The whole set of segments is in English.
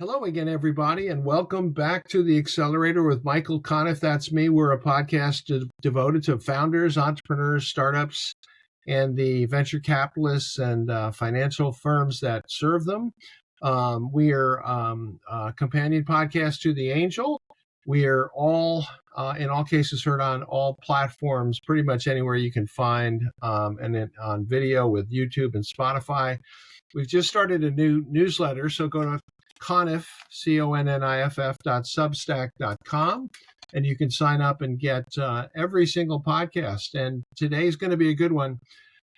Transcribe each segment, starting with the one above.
Hello again, everybody, and welcome back to the Accelerator with Michael Conniff. That's me. We're a podcast devoted to founders, entrepreneurs, startups, and the venture capitalists and financial firms that serve them. We are a companion podcast to The Angel. We are in all cases, heard on all platforms, pretty much anywhere you can find, and then on video with YouTube and Spotify. We've just started a new newsletter, so go to Conniff, CONNIFF.substack.com, and you can sign up and get every single podcast. And today's going to be a good one.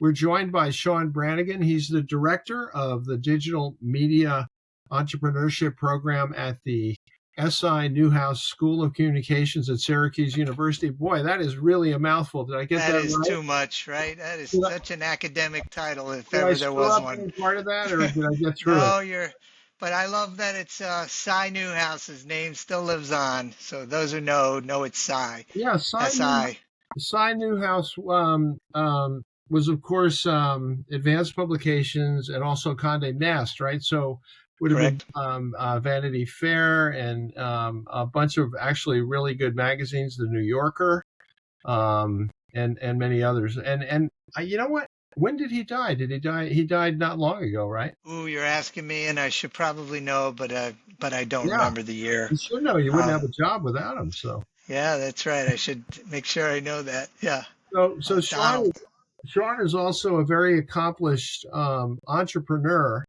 We're joined by Sean Branagan. He's the director of the Digital Media Entrepreneurship Program at the SI Newhouse School of Communications at Syracuse University. Boy, that is really a mouthful. Did I get that right? That is too much, right? That is such an academic title, if ever there was one. Part of that, or did I get through it? But I love that it's Cy Newhouse's name still lives on. So those who know it's Cy. Yeah, Cy Newhouse was, of course, Advanced Publications and also Condé Nast, right? So would have been Vanity Fair and a bunch of actually really good magazines, The New Yorker, and many others. And you know what? When did he die? He died not long ago, right? Ooh, you're asking me, and I should probably know, but I don't remember the year. You should know. You wouldn't have a job without him. So. Yeah, that's right. I should make sure I know that. Yeah. So Sean is also a very accomplished entrepreneur,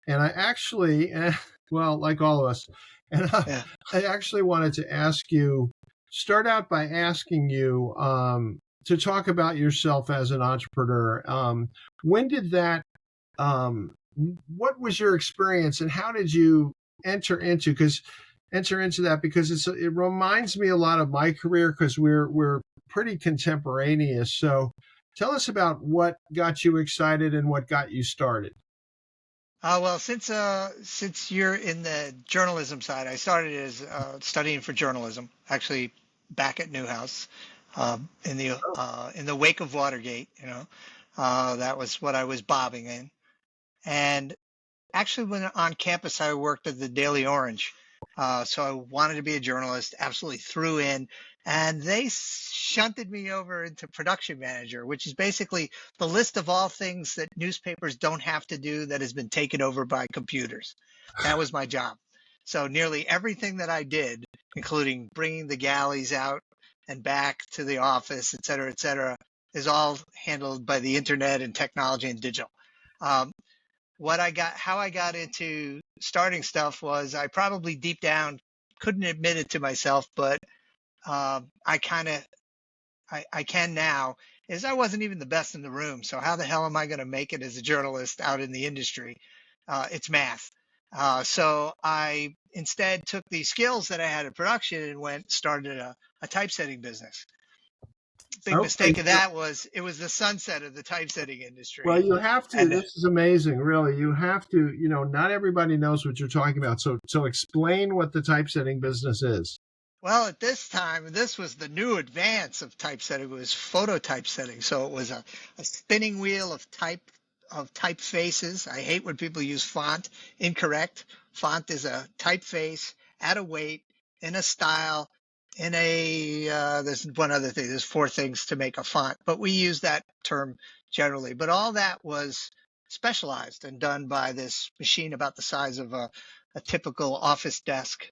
and I actually, like all of us, and I actually wanted to start out by asking you to talk about yourself as an entrepreneur. When did that? What was your experience, and how did you enter into that? Because it reminds me a lot of my career, because we're pretty contemporaneous. So tell us about what got you excited and what got you started. Well, since you're in the journalism side, I started as studying for journalism, actually back at Newhouse. In the wake of Watergate, that was what I was bobbing in. And actually, when on campus, I worked at the Daily Orange. So I wanted to be a journalist, absolutely threw in, and they shunted me over into production manager, which is basically the list of all things that newspapers don't have to do that has been taken over by computers. That was my job. So nearly everything that I did, including bringing the galleys out and back to the office, et cetera, is all handled by the internet and technology and digital. How I got into starting stuff was, I probably deep down couldn't admit it to myself, but I can now, is I wasn't even the best in the room. So how the hell am I going to make it as a journalist out in the industry? It's math. So I instead took the skills that I had in production and started a typesetting business. Big mistake of that was it was the sunset of the typesetting industry. Well, you have to. This is amazing, really. You have to. Not everybody knows what you're talking about. So explain what the typesetting business is. Well, at this time, this was the new advance of typesetting. It was photo typesetting. So it was a spinning wheel of typefaces. I hate when people use font incorrect. Font is a typeface at a weight, in a style, in there's one other thing. There's 4 things to make a font, but we use that term generally. But all that was specialized and done by this machine about the size of a typical office desk,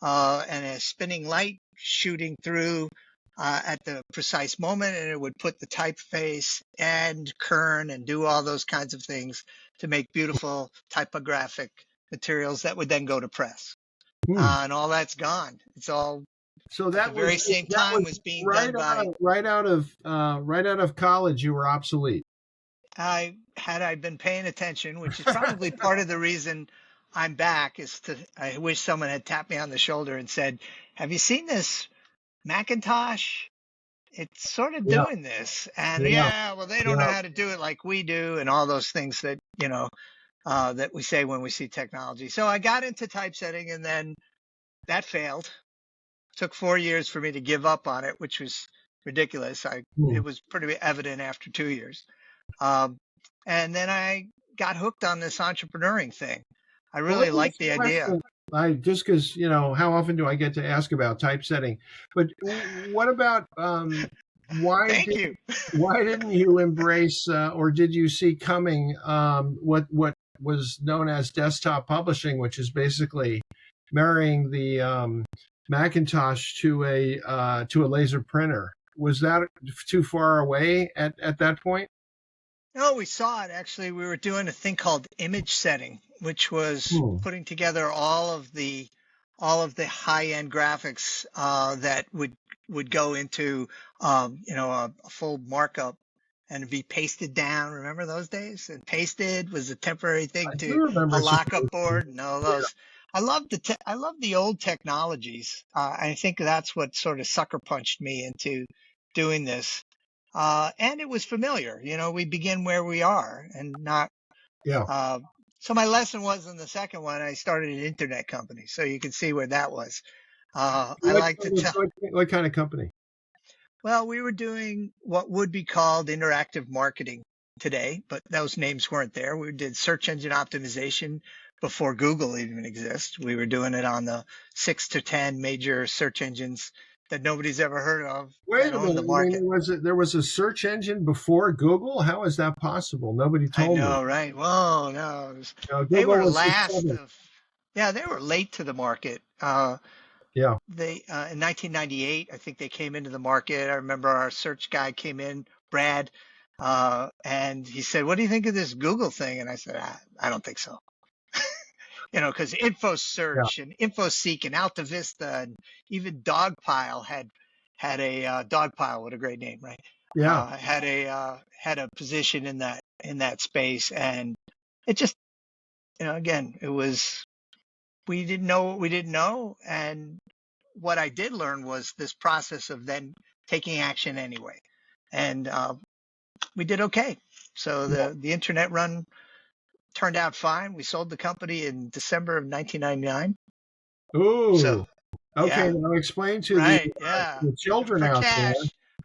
and a spinning light shooting through at the precise moment, and it would put the typeface and kern and do all those kinds of things to make beautiful typographic materials that would then go to press. And all that's gone. It's all. So that at the very same time was being done by right out of college. You were obsolete. Had I been paying attention, which is probably part of the reason I'm back, I wish someone had tapped me on the shoulder and said, "Have you seen this Macintosh? It's sort of doing this." And well, they don't know how to do it like we do, and all those things that that we say when we see technology. So I got into typesetting, and then that failed. Took 4 years for me to give up on it, which was ridiculous. It was pretty evident after 2 years. And then I got hooked on this entrepreneuring thing. I really liked the idea. I just because how often do I get to ask about typesetting? But what about why Thank did you. why didn't you embrace or did you see coming what was known as desktop publishing, which is basically marrying the Macintosh to a laser printer? Was that too far away at that point? No, we saw it actually. We were doing a thing called image setting, which was Hmm. putting together all of the high end graphics that would go into a full markup and be pasted down. Remember those days? And pasted was a temporary thing I do to a remember some of lockup those. board and all Yeah. those. I love the old technologies. I think that's what sort of sucker punched me into doing this. And it was familiar. We begin where we are and not. Yeah. Uh, so my lesson was in the second one, I started an internet company. So you can see where that was. I What, like to tell, what kind of company? well, we were doing what would be called interactive marketing today, but those names weren't there. We did search engine optimization before Google even exists. We were doing it on the 6 to 10 major search engines that nobody's ever heard of Wait that a own the minute. I mean, market. there was a search engine before Google. How is that possible? Nobody I told me. know, right? Whoa, no, they Google were was the last seventh. of, yeah, they were late to the market. Yeah. They in 1998, I think they came into the market. I remember our search guy came in, Brad, and he said, "What do you think of this Google thing?" And I said, "I don't think so." Because Yeah. InfoSearch and InfoSeek and AltaVista and even Dogpile had a Dogpile, what a great name, right? Yeah. Had a position in that space, and it just again, it was we didn't know what we didn't know, and what I did learn was this process of then taking action anyway, and we did okay. So Yeah. the internet run turned out fine. We sold the company in December of 1999. So Ooh. Okay. yeah, Now explain right, yeah, the children for out there. cash,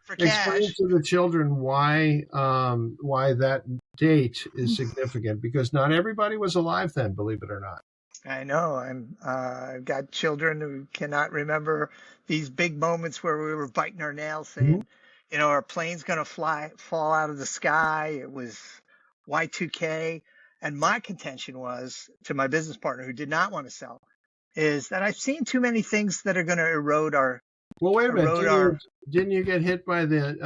for Explain cash. to the children why that date is significant because not everybody was alive then, believe it or not. I know. I've got children who cannot remember these big moments where we were biting our nails, Mhm. saying, our plane's gonna fall out of the sky. It was Y2K, and my contention was to my business partner who did not want to sell, is that I've seen too many things that are going to Well, wait a minute. erode our. Didn't you get hit by the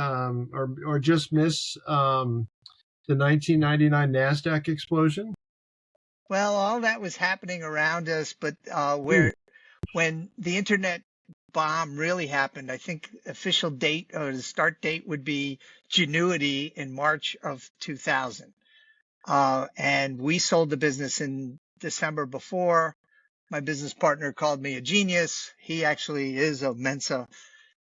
or just miss the 1999 Nasdaq explosion? Well, all that was happening around us, but Hmm. when the internet bomb really happened, I think official date or the start date would be Genuity in March of 2000. And we sold the business in December before. My business partner called me a genius. He actually is a Mensa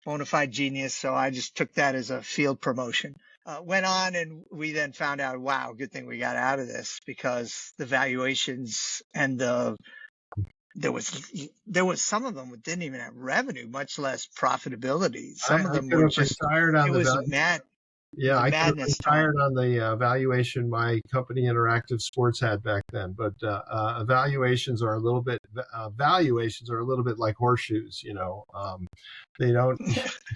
bona fide genius. So I just took that as a field promotion. Went on and we then found out, wow, good thing we got out of this because the valuations and there was some of them that didn't even have revenue, much less profitability. Some of I them could were have just, retired on it the was value. it was Yeah, a I could have madness time. retired on the valuation my company Interactive Sports had back then. But valuations are a little bit like horseshoes. They don't,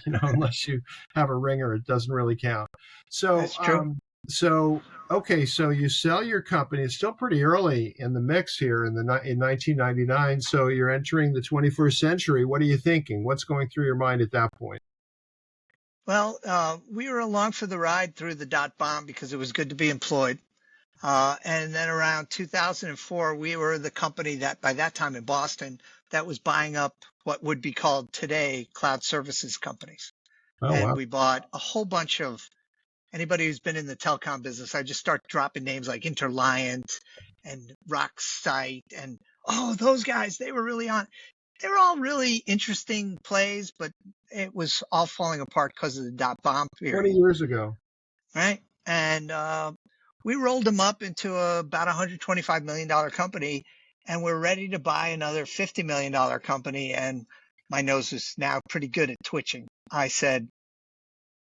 unless you have a ringer, it doesn't really count. So, That's true. so okay, so you sell your company. It's still pretty early in the mix here in 1999. So you're entering the 21st century. What are you thinking? What's going through your mind at that point? Well, we were along for the ride through the dot bomb because it was good to be employed. And then around 2004, we were the company that by that time in Boston that was buying up what would be called today cloud services companies. Oh And wow. we bought a whole bunch of anybody who's been in the telecom business. I just start dropping names like Interliant and Rocksite and those guys, they were really on. They were all really interesting plays, but it was all falling apart because of the dot bomb 20 period, years ago. right? And we rolled them up into about $125 million company, and we're ready to buy another $50 million company. And my nose is now pretty good at twitching. I said,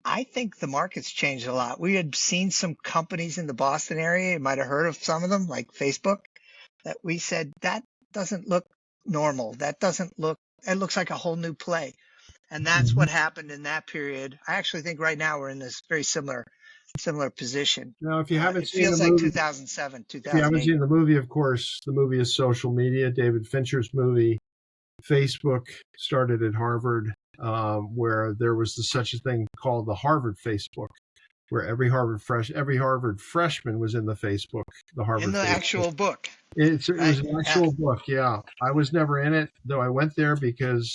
I think the market's changed a lot. We had seen some companies in the Boston area, you might have heard of some of them, like Facebook, that we said that doesn't look normal. That doesn't look, it looks like a whole new play. And that's Mhm. what happened in that period. I actually think right now we're in this very similar position. Now, if you haven't It seen the feels like movie, 2007, if you haven't 2008. seen the movie, of course, the movie is Social Media, David Fincher's movie. Facebook started at Harvard, where there was such a thing called the Harvard Facebook, where every Harvard freshman was in the Facebook, the In Harvard the Facebook. actual book, It was right? an Yeah. actual book. Yeah, I was never in it, though. I went there because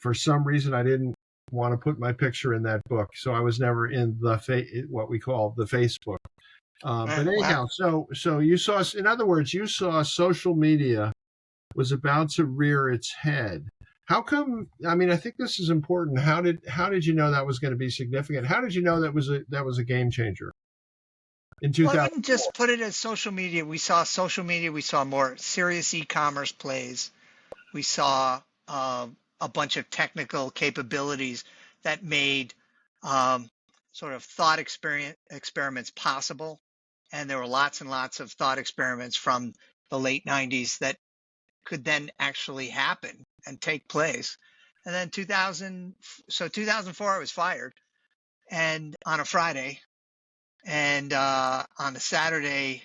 for some reason I didn't want to put my picture in that book, so I was never in what we call the Facebook. But Wow. anyhow, so you saw, in other words, you saw social media was about to rear its head. How come? I mean, I think this is important. How did you know that was going to be significant? How did you know that was a game changer in Well, I wouldn't 2004? just put it as social media. We saw social media. We saw more serious e-commerce plays. We saw a bunch of technical capabilities that made um, sort of thought experiments possible. And there were lots and lots of thought experiments from the late 90s that could then actually happen and take place. And then 2004, I was fired, and on a Friday, and on a Saturday,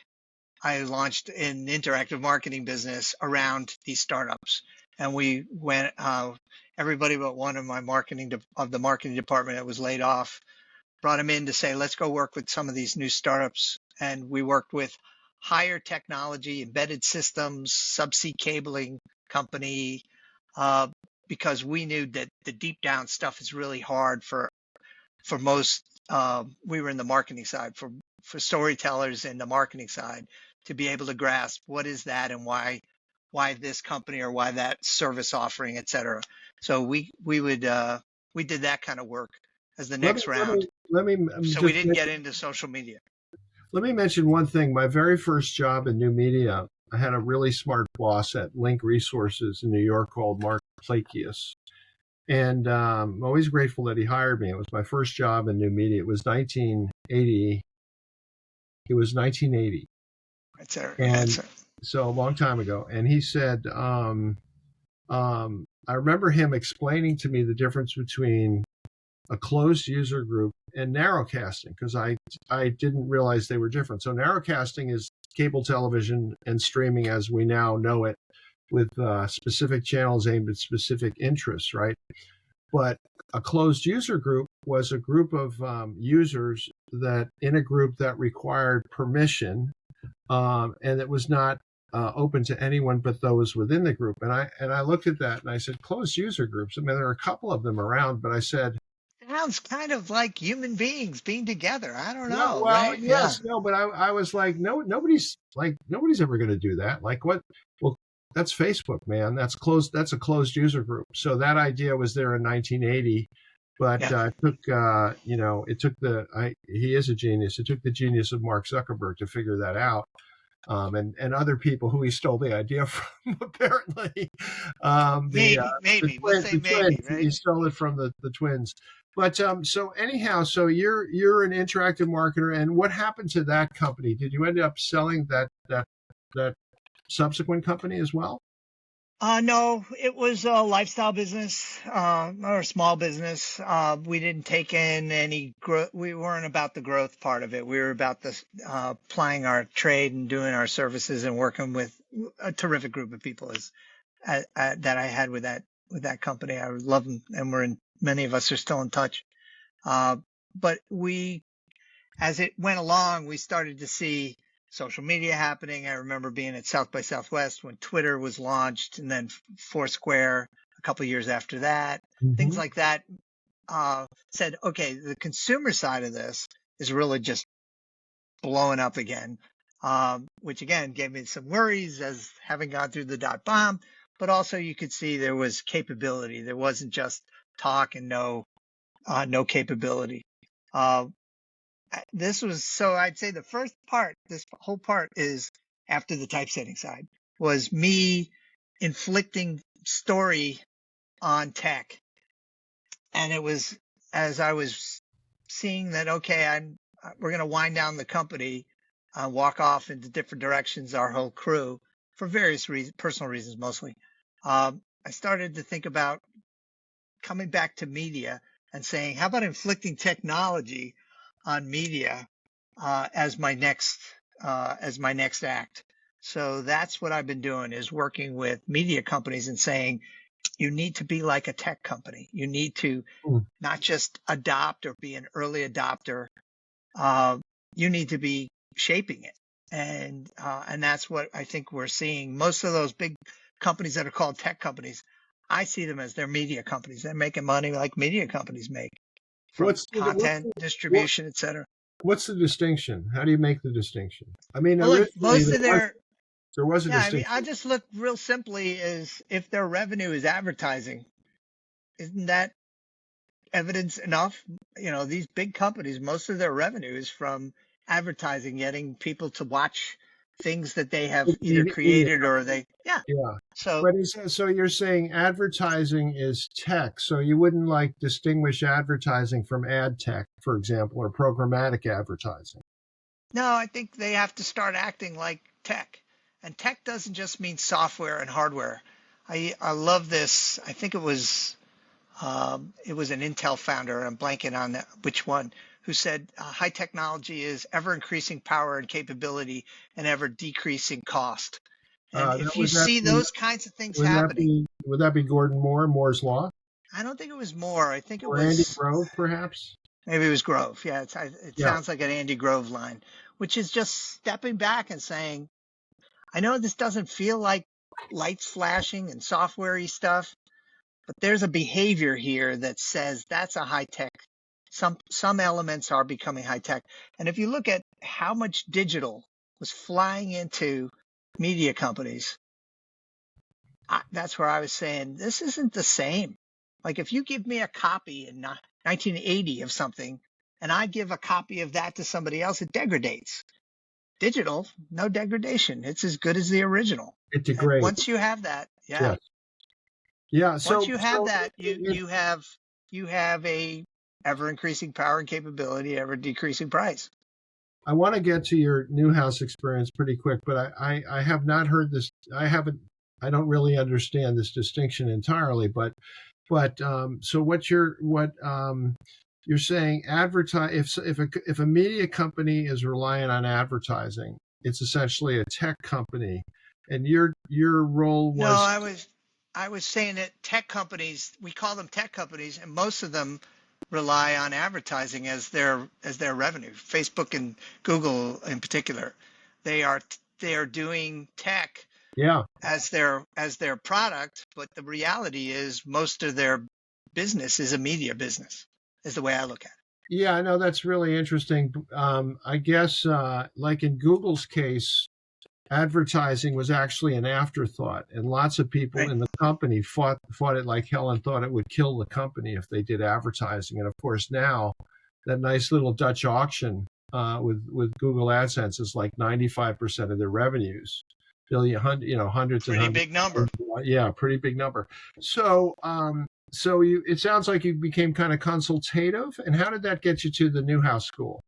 I launched an interactive marketing business around these startups. And we went, everybody but one of my of the marketing department that was laid off, brought him in to say, let's go work with some of these new startups. And we worked with higher technology, embedded systems, subsea cabling company, uh, because we knew that the deep down stuff is really hard for most. We were in the marketing side for storytellers in the marketing side to be able to grasp what is that and why this company or why that service offering, et cetera. So we did that kind of work as the Let me next let round. me let me So we just didn't get into social media. let me mention one thing. My very first job in new media, I had a really smart boss at Link Resources in New York called Mark Plakius. And I'm always grateful that he hired me. It was my first job in new media. It was 1980. It was 1980. And so a long time ago. And he said, I remember him explaining to me the difference between a closed user group and narrowcasting because I didn't realize they were different. So narrowcasting is cable television and streaming as we now know it, with specific channels aimed at specific interests, right? But a closed user group was a group of users that in a group that required permission, and it was not open to anyone but those within the group. And I looked at that and I said, closed user groups. I mean, there are a couple of them around, but I said, Sounds kind of like human beings being together. I don't no, know, well, right? Yeah. yes, no, but I was like, no, nobody's ever going to do that. Like what? Well, that's Facebook, man. That's closed. That's a closed user group. So that idea was there in 1980, but Yeah. it took, it took he is a genius. It took the genius of Mark Zuckerberg to figure that out. And other people who he stole the idea from, apparently. Maybe. We'll say The maybe, twins. right? He stole it from the twins. But so anyhow, so you're an interactive marketer, and what happened to that company? Did you end up selling that subsequent company as well? No, it was a lifestyle business, or a small business. We didn't take in any growth. We weren't about the growth part of it. We were about the applying our trade and doing our services and working with a terrific group of people that I had with that company. I love them, and many of us are still in touch. But as it went along, we started to see social media happening. I remember being at South by Southwest when Twitter was launched, and then Foursquare a couple of years after that. Things Mm-hmm. like that said, okay, the consumer side of this is really just blowing up again, which again gave me some worries as having gone through the dot bomb. But also, you could see there was capability. There wasn't just talk and no capability. Uh, I'd say the first part, this whole part is after the typesetting side, was me inflicting story on tech. And it was as I was seeing that, okay, we're going to wind down the company, walk off into different directions, our whole crew. for various reasons, personal reasons mostly. I started to think about coming back to media and saying, how about inflicting technology on media as my next act? So that's what I've been doing, is working with media companies and saying, you need to be like a tech company. You need to not just adopt or be an early adopter. You need to be shaping it. And that's what I think we're seeing. Most of those big companies that are called tech companies, I see them as they're media companies. They're making money like media companies make from content, distribution, etc. What's the distinction? How do you make the distinction? I mean, well, look, originally most of their there was a yeah, distinction. I just look real simply as if their revenue is advertising. Isn't that evidence enough? These big companies, most of their revenue is from advertising, getting people to watch things that they have either created or yeah. So, but so you're saying advertising is tech, so you wouldn't like distinguish advertising from ad tech, for example, or programmatic advertising? No, I think they have to start acting like tech, and tech doesn't just mean software and hardware. I love this. I think it was an Intel founder, I'm blanking on which one, who said high technology is ever increasing power and capability and ever decreasing cost. And if you see those kinds of things happening, would that be Gordon Moore, Moore's Law? I don't think it was Moore. I think it was Andy Grove, perhaps. Maybe it was Grove. Yeah, it sounds like an Andy Grove line, which is just stepping back and saying, I know this doesn't feel like lights flashing and software-y stuff, but there's a behavior here that says that's a high tech. Some elements are becoming high tech. And if you look at how much digital was flying into media companies, that's where I was saying, this isn't the same. Like if you give me a copy in 1980 of something, and I give a copy of that to somebody else, it degrades. Digital, no degradation. It's as good as the original. It degrades. And once you have that, yeah. So once you have that, you have a ever increasing power and capability, ever decreasing price. I want to get to your Newhouse experience pretty quick, but I have not heard this. I don't really understand this distinction entirely, but so what you're saying, if a media company is relying on advertising, it's essentially a tech company, and your role was. No, I was saying that tech companies, we call them tech companies, and most of them rely on advertising as their revenue. Facebook and Google in particular, they are doing tech as their product, but the reality is most of their business is a media business, is the way I look at it. Yeah, I know, that's really interesting. I guess like in Google's case, advertising was actually an afterthought, and lots of people in the company fought it like hell and thought it would kill the company if they did advertising. And of course now that nice little Dutch auction with Google AdSense is like 95% of their revenues. Hundreds pretty and hundreds. Big number. Yeah, pretty big number. So it sounds like you became kind of consultative. And how did that get you to the Newhouse School?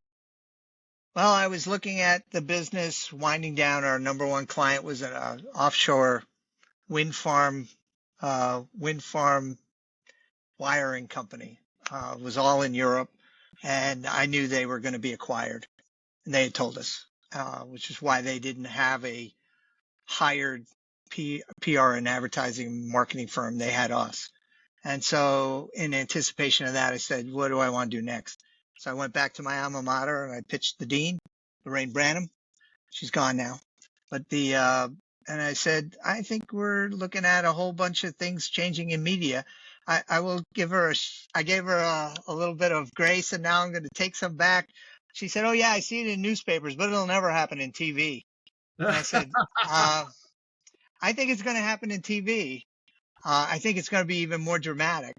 Well, I was looking at the business winding down. Our number one client was an offshore wind farm wiring company. It was all in Europe, and I knew they were going to be acquired, and they had told us, which is why they didn't have a hired PR and advertising marketing firm. They had us. And so in anticipation of that, I said, what do I want to do next? So I went back to my alma mater and I pitched the dean, Lorraine Branham. She's gone now. But and I said, I think we're looking at a whole bunch of things changing in media. I will give her I gave her a little bit of grace, and now I'm going to take some back. She said, oh yeah, I see it in newspapers, but it'll never happen in TV. And I said, I think it's going to happen in TV. I think it's going to be even more dramatic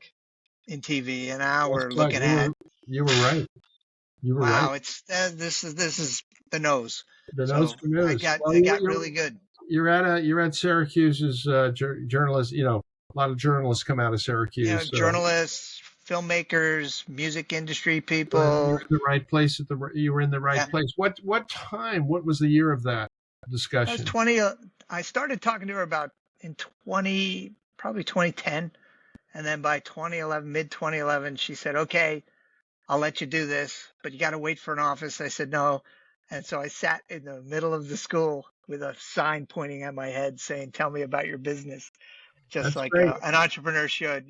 in TV. And now we're looking at. You were right. You were right. Wow, it's this is the nose. The nose for news. It got really good. You're at Syracuse's journalist. A lot of journalists come out of Syracuse. Yeah, journalists, filmmakers, music industry people. You were in the right place you were in the right place. What time? What was the year of that? That was discussion? 20. I started talking to her about in 2010. And then by 2011, mid 2011, she said, okay, I'll let you do this, but you got to wait for an office. I said, no. And so I sat in the middle of the school with a sign pointing at my head saying, tell me about your business, just That's like great. an entrepreneur should.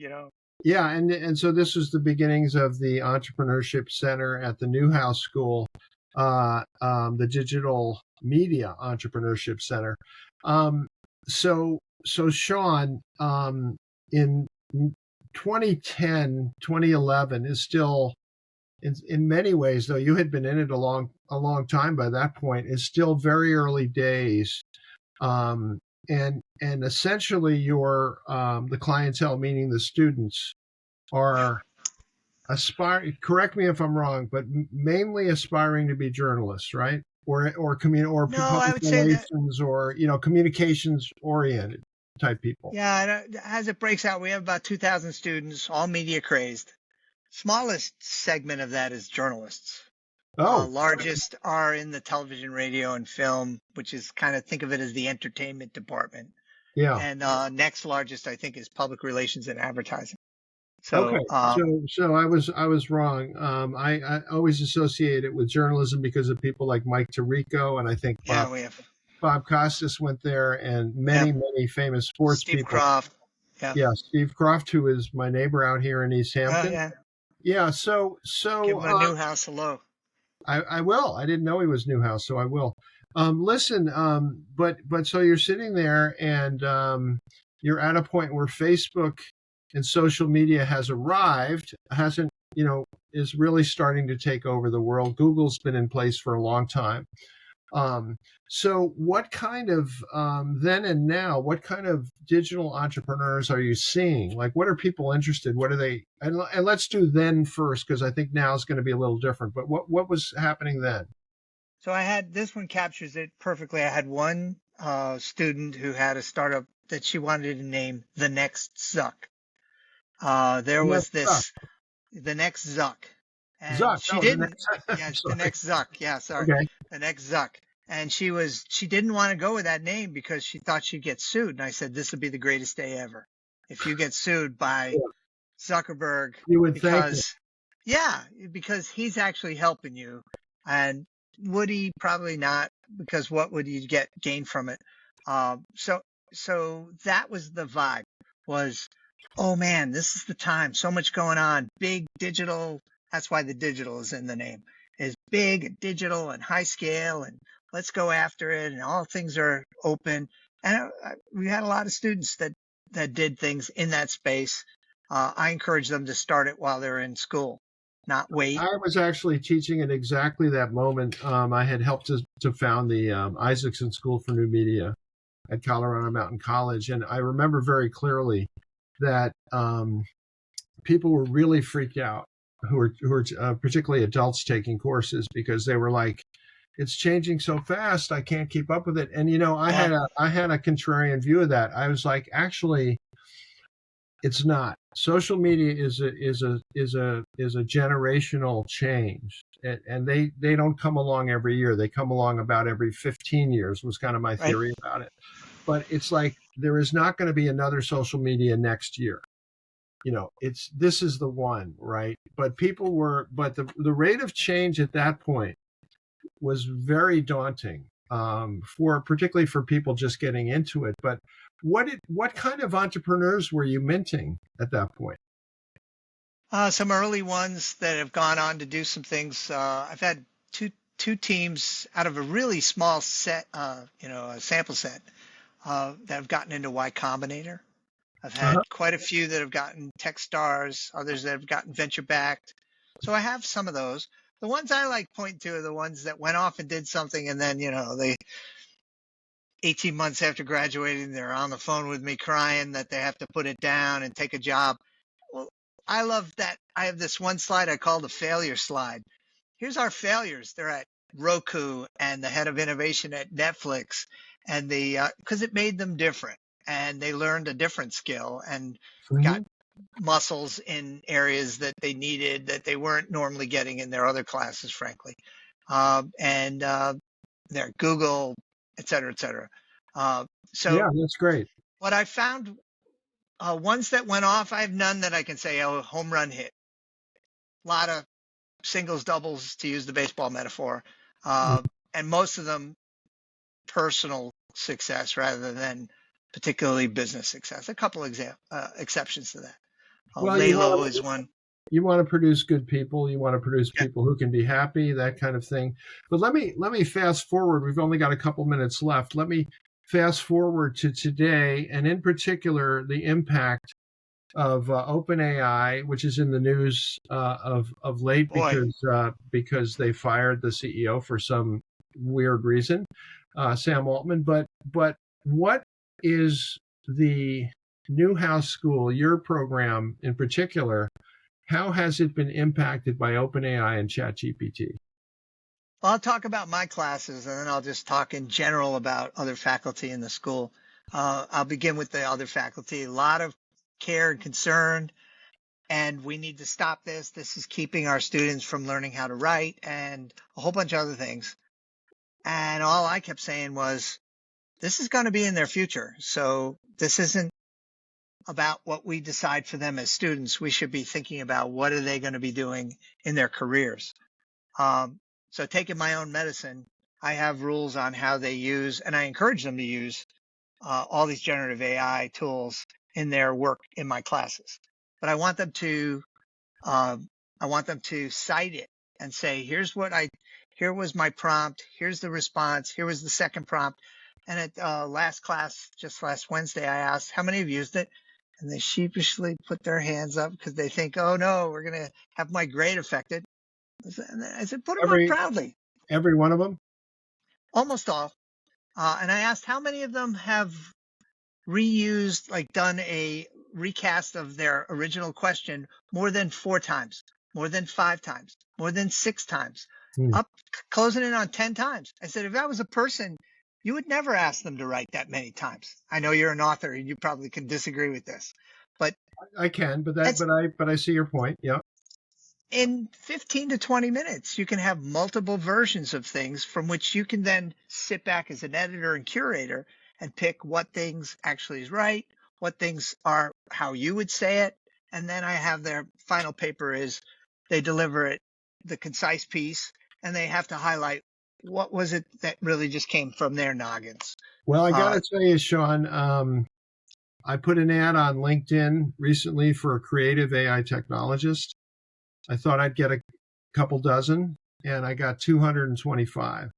Yeah, and so this was the beginnings of the Entrepreneurship Center at the Newhouse School, the Digital Media Entrepreneurship Center. Um, so Sean, in 2010, 2011 is still in many ways, though you had been in it a long time by that point, is still very early days. Um, and essentially your the clientele, meaning the students, are aspiring. Correct me if I'm wrong, but mainly aspiring to be journalists, right? Or No, I public would say that, relations, or communications oriented type people. yeah, as it breaks out, we have about 2,000 students, all media crazed. Smallest segment of that is journalists. Oh, Largest are in the television, radio, and film, which is kind of think of it as the entertainment department. yeah. And next largest, I think, is public relations and advertising. Okay, So, so I was wrong. I always associate it with journalism because of people like Mike Tirico, and I think yeah, we have, Bob Costas went there, and yeah, many famous sports Steve people. Croft. Yeah. Yeah, Steve Croft, who is my neighbor out here in East Hampton. Yeah. Yeah, Give him a new house hello. I will. I didn't know he was Newhouse, so I will. Listen, but so you're sitting there, and you're at a point where Facebook and social media has arrived, hasn't, is really starting to take over the world. Google's been in place for a long time. So what kind of then and now, what kind of digital entrepreneurs are you seeing? Like, what are people interested? What are they? And let's do then first, because I think now is going to be a little different. But what was happening then? So I had this one captures it perfectly. I had one student who had a startup that she wanted to name the next Zuck. There was this the next Zuck, and Zuck. she Oh, didn't. the Yeah, the sorry. next Zuck. Yeah, sorry, Okay. the next Zuck. And she didn't want to go with that name because she thought she'd get sued. And I said, this would be the greatest day ever if you get sued by Zuckerberg, You would think. because he's actually helping you. And would he? Probably not, because what would you gain from it? So that was the vibe, was, oh man, this is the time. So much going on. Big digital. That's why the digital is in the name, is big and digital and high scale, and let's go after it. And all things are open. And we had a lot of students that did things in that space. I encourage them to start it while they're in school, not wait. I was actually teaching at exactly that moment. I had helped to found the Isaacson School for New Media at Colorado Mountain College, and I remember very clearly that people were really freaked out, who were particularly adults taking courses, because they were like, it's changing so fast, I can't keep up with it. And I had a contrarian view of that. I was like, actually, it's not. Social media is a generational change, and they don't come along every year. They come along about every 15 years, was kind of my theory about it. But it's like, there is not going to be another social media next year. This is the one, right? But the rate of change at that point was very daunting, particularly for people just getting into it. But what kind of entrepreneurs were you minting at that point? Some early ones that have gone on to do some things. I've had two teams out of a really small set, a sample set, that have gotten into Y Combinator. I've had quite a few that have gotten Techstars, others that have gotten venture backed. So I have some of those. The ones I like pointing to are the ones that went off and did something, and then, they 18 months after graduating, they're on the phone with me crying that they have to put it down and take a job. Well, I love that. I have this one slide I call the failure slide. Here's our failures. They're at Roku and the head of innovation at Netflix, and because it made them different, and they learned a different skill and got muscles in areas that they needed that they weren't normally getting in their other classes, frankly. They're Google, et cetera, et cetera. Yeah, that's great. What I found, ones that went off, I have none that I can say, oh, home run hit. A lot of singles, doubles, to use the baseball metaphor, and most of them personal success rather than particularly business success. A couple exceptions to that. Well, Lalo is one. You want to produce good people. You want to produce people who can be happy, that kind of thing. But let me fast forward. We've only got a couple minutes left. Let me fast forward to today, and in particular, the impact of OpenAI, which is in the news of late because they fired the CEO for some weird reason, Sam Altman. But what is the Newhouse School, your program in particular? How has it been impacted by OpenAI and ChatGPT? Well, I'll talk about my classes, and then I'll just talk in general about other faculty in the school. I'll begin with the other faculty. A lot of care and concern, and we need to stop this. This is keeping our students from learning how to write and a whole bunch of other things. And all I kept saying was, this is going to be in their future. So this isn't about what we decide for them as students. We should be thinking about what are they going to be doing in their careers. So taking my own medicine, I have rules on how they use, and I encourage them to use all these generative AI tools in their work in my classes. But I want them to cite it and say, here was my prompt, here's the response, here was the second prompt. And at last class, just last Wednesday, I asked, how many have used it? And they sheepishly put their hands up because they think, oh no, we're going to have my grade affected. And I said, put them up proudly. Every one of them? Almost all. And I asked how many of them have reused, like done a recast of their original question more than 4 times, more than 5 times, more than 6 times, up closing in on 10 times. I said, if that was a person, you would never ask them to write that many times. I know you're an author and you probably can disagree with this, but I can, but I see your point. Yeah. In 15 to 20 minutes, you can have multiple versions of things from which you can then sit back as an editor and curator and pick what things actually is right, what things are how you would say it. And then I have their final paper is they deliver it, the concise piece, and they have to highlight what was it that really just came from their noggins. Well, I got to tell you, Sean, I put an ad on LinkedIn recently for a creative AI technologist. I thought I'd get a couple dozen, and I got 225.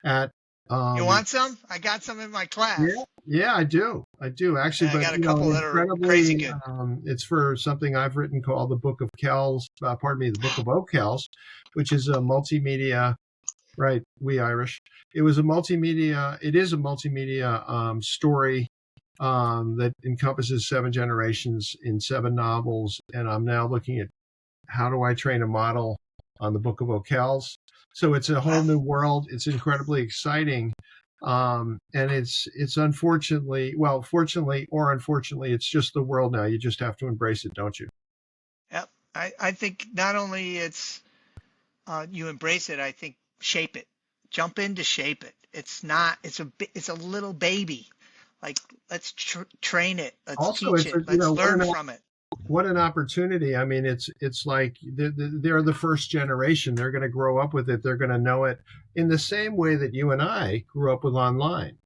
You want some? I got some in my class. Yeah, I do actually. But I got a couple that are crazy good. It's for something I've written called the Book of Kells. The Book of O'Kells, which is a multimedia. Right, we Irish. It is a multimedia story that encompasses 7 generations in 7 novels, and I'm now looking at how do I train a model on the Book of O'Kells. So it's a whole new world. It's incredibly exciting, and it's fortunately or unfortunately, it's just the world now. You just have to embrace it, don't you? Yep, I think not only it's you embrace it. I think shape it, jump in to shape it. It's a little baby. Like, let's train it. Let's teach it. Let's learn from it. What an opportunity. I mean, it's like they're the first generation. They're going to grow up with it. They're going to know it in the same way that you and I grew up with online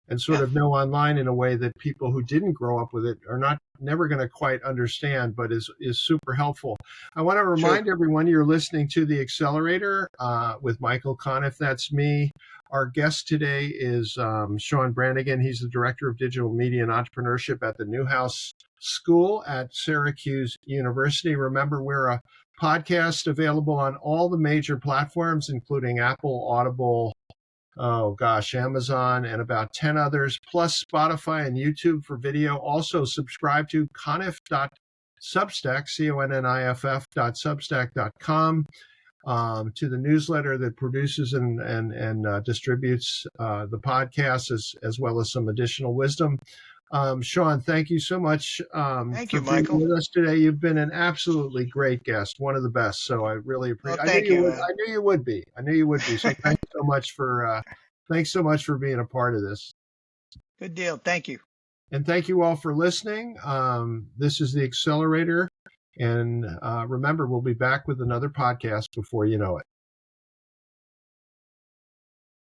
and sort of know online in a way that people who didn't grow up with it are never going to quite understand, but is super helpful. I want to remind everyone you're listening to The Accelerator with Michael Conniff. That's me. Our guest today is Sean Branagan. He's the Director of Digital Media and Entrepreneurship at the Newhouse School at Syracuse University. Remember, we're a podcast available on all the major platforms, including Apple, Audible, Amazon, and about 10 others, plus Spotify and YouTube for video. Also subscribe to conniff.substack, conniff.substack.com, to the newsletter that produces and distributes the podcast, as well as some additional wisdom. Sean, thank you so much thank you, Michael, being with us today. You've been an absolutely great guest, one of the best. So I really appreciate it. Thank you. I knew you would be. So thank you so much for Thanks so much for being a part of this. Good deal. Thank you. And thank you all for listening. This is The Accelerator. And remember, we'll be back with another podcast before you know it.